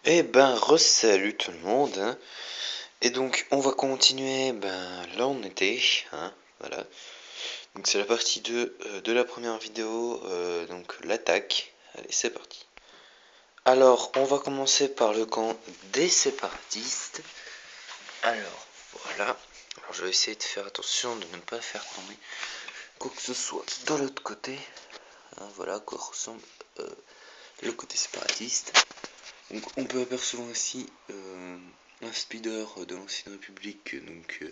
Eh ben, re-salut tout le monde, hein. Et donc, on va continuer, là on était, hein, voilà. Donc c'est la partie 2 de la première vidéo, donc l'attaque. Allez, c'est parti. Alors, on va commencer par le camp des séparatistes. Alors, voilà. Alors, je vais essayer de faire attention de ne pas faire tomber quoi que ce soit de l'autre côté. Hein, voilà à quoi ressemble le côté séparatiste. Donc, on peut apercevoir aussi un speeder de l'ancienne République, donc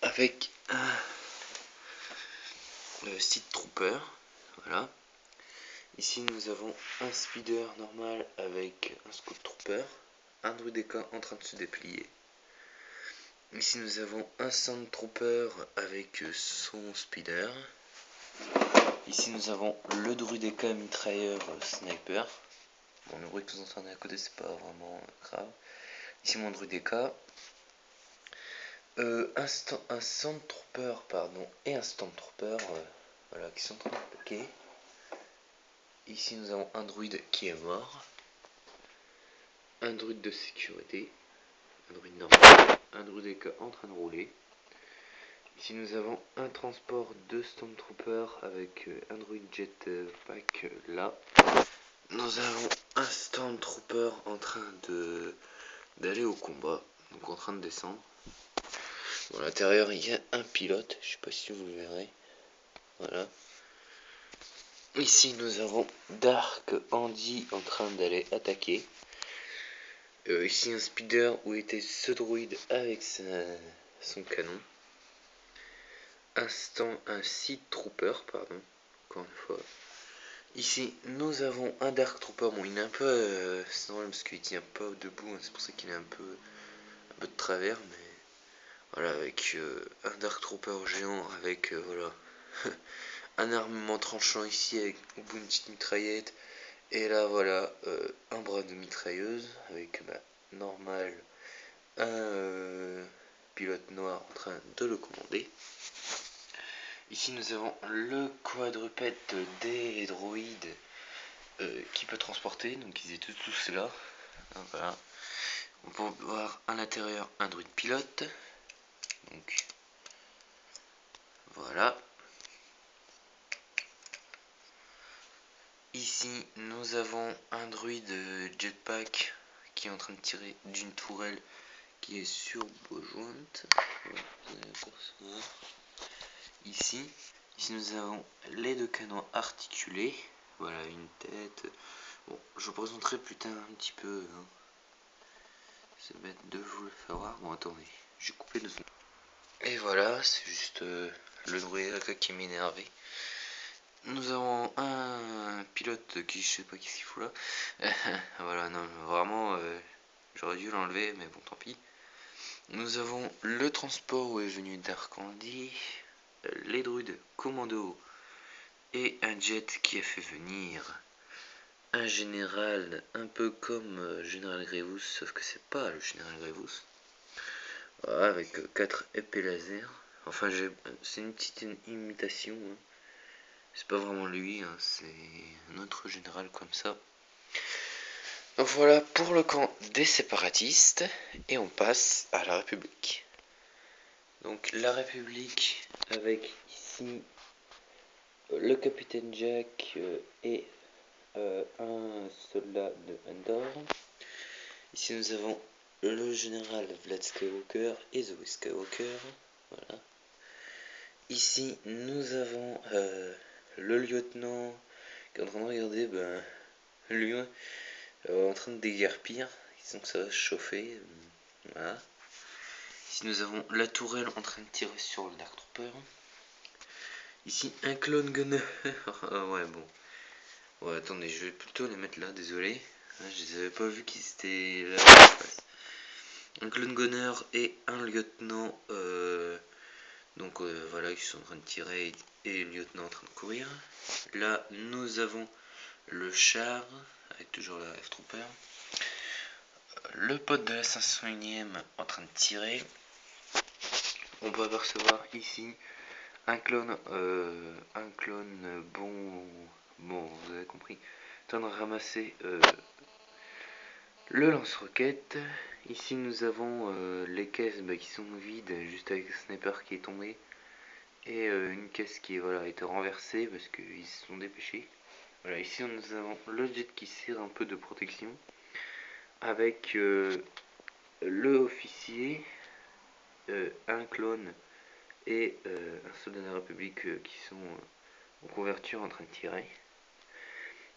avec un Sith Trooper, voilà. Ici nous avons un speeder normal avec un Scout Trooper, un Druideka en train de se déplier. Ici nous avons un Sand Trooper avec son speeder. Ici nous avons le Druideka mitrailleur sniper. Bon, le bruit que vous entendez à côté c'est pas vraiment grave. Ici mon Druideka. Un Sandtrooper et un Stormtrooper voilà, qui sont en train d'attaquer. Ici nous avons un druide qui est mort, un druide de sécurité, un druide normal, un druide en train de rouler. Ici nous avons un transport de Stormtrooper avec un druide jetpack là. Nous avons un Stormtrooper en train d'aller au combat, donc en train de descendre. Bon, à l'intérieur il y a un pilote, je sais pas si vous le verrez. Voilà. Ici nous avons Dark Andy en train d'aller attaquer. Ici un speeder où était ce druide avec son canon. Un Sith Trooper, pardon, encore une fois. Ici nous avons un Dark Trooper, bon il est un peu, c'est normal parce qu'il tient pas debout, hein, c'est pour ça qu'il est un peu de travers, mais voilà, avec un Dark Trooper géant avec voilà un armement tranchant ici avec au bout une petite mitraillette. Et là voilà, un bras de mitrailleuse avec normal un pilote noir en train de le commander. Ici nous avons le quadrupède des droïdes qui peut transporter, donc ils étaient tous là. Donc, voilà. On peut voir à l'intérieur un druide pilote. Donc voilà. Ici nous avons un druide jetpack qui est en train de tirer d'une tourelle qui est sur Beaujointe. Vous allez apercevoir ici. Ici nous avons les deux canons articulés. Voilà, une tête. Bon, je vous présenterai plus tard un petit peu. Hein. C'est bête de vous le faire voir. Bon, attendez, j'ai coupé 2 secondes. Et voilà, c'est juste le druide qui m'énervait. Nous avons un pilote qui je sais pas qu'est-ce qu'il fout là. Voilà, non, vraiment, j'aurais dû l'enlever, mais bon, tant pis. Nous avons le transport où est venu Dark Andy, les druides commando et un jet qui a fait venir un général un peu comme Général Grievous, sauf que c'est pas le Général Grievous. Voilà, avec 4 épées laser. Enfin, c'est une petite imitation. Hein. C'est pas vraiment lui, hein, c'est un autre général comme ça. Donc voilà pour le camp des séparatistes. Et on passe à la République. Donc la République avec ici le capitaine Jack et un soldat de Endor. Ici nous avons le général Vlad Skywalker et Zoe Skywalker. Voilà. Ici nous avons le lieutenant qui est en train de regarder lui en train de déguerpir. Donc ça va se chauffer. Voilà. Ici nous avons la tourelle en train de tirer sur le Dark Trooper. Ici un clone gunner. Ouais bon. Ouais attendez, je vais plutôt les mettre là, désolé. Je les avais pas vus qu'ils étaient là. Un clone gunner et un lieutenant. Donc voilà, qui sont en train de tirer et le lieutenant en train de courir. Là nous avons le char avec toujours la F-Trooper. Le pote de la 501ème en train de tirer. On peut apercevoir ici un clone bon, vous avez compris, en train de ramasser le lance-roquette. Ici nous avons les caisses qui sont vides, juste avec le sniper qui est tombé. Et une caisse qui a été renversée parce qu'ils se sont dépêchés. Voilà, ici nous avons le jet qui sert un peu de protection. Avec le officier, un clone et un soldat de la République qui sont en couverture en train de tirer.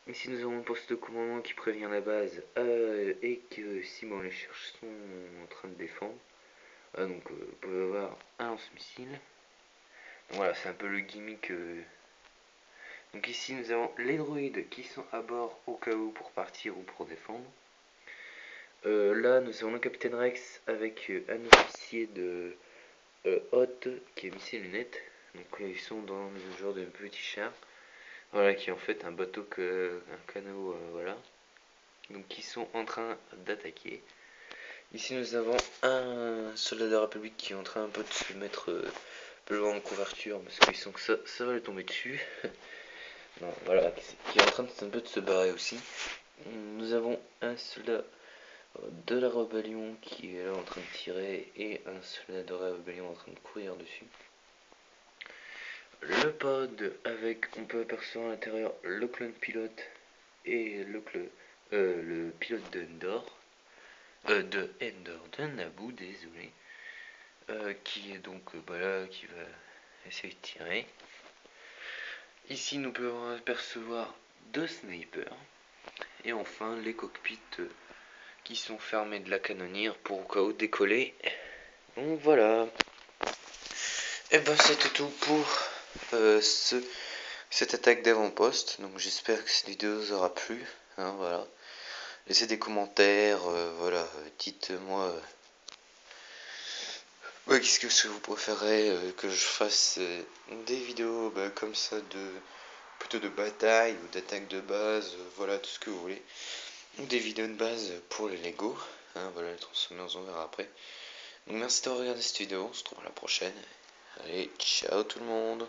Ici nous avons un poste de commandement qui prévient la base et que si les cherches sont en train de défendre. Donc vous pouvez avoir un lance-missile. Donc voilà, c'est un peu le gimmick. Donc ici nous avons les droïdes qui sont à bord au cas où pour partir ou pour défendre. Là nous avons le capitaine Rex avec un officier de Hoth qui a mis ses lunettes. Donc ils sont dans le genre de petit char. Voilà, qui est en fait un bateau, un canot, voilà. Donc ils sont en train d'attaquer. Ici nous avons un soldat de la République qui est en train un peu de se mettre peu loin en couverture parce qu'ils sont que ça va lui tomber dessus. Non, voilà, qui est en train de, un peu de se barrer aussi. Nous avons un soldat de la rébellion qui est là en train de tirer et un soldat de la rébellion en train de courir dessus. Le pod avec, on peut apercevoir à l'intérieur le clone pilote et le pilote de Naboo, désolé, qui est donc là, qui va essayer de tirer. Ici nous pouvons apercevoir deux snipers et enfin les cockpits qui sont fermés de la canonnière pour au cas où décoller. Donc voilà. Et ben c'était tout pour cette attaque d'avant-poste. Donc j'espère que cette vidéo vous aura plu. Hein, voilà. Laissez des commentaires, voilà, dites-moi qu'est-ce que vous préférez que je fasse des vidéos comme ça plutôt de bataille ou d'attaque de base, voilà tout ce que vous voulez. Ou des vidéos de base pour les Lego. Hein, voilà, les Transformers on verra après. Donc merci d'avoir regardé cette vidéo, on se retrouve à la prochaine. Allez, ciao tout le monde.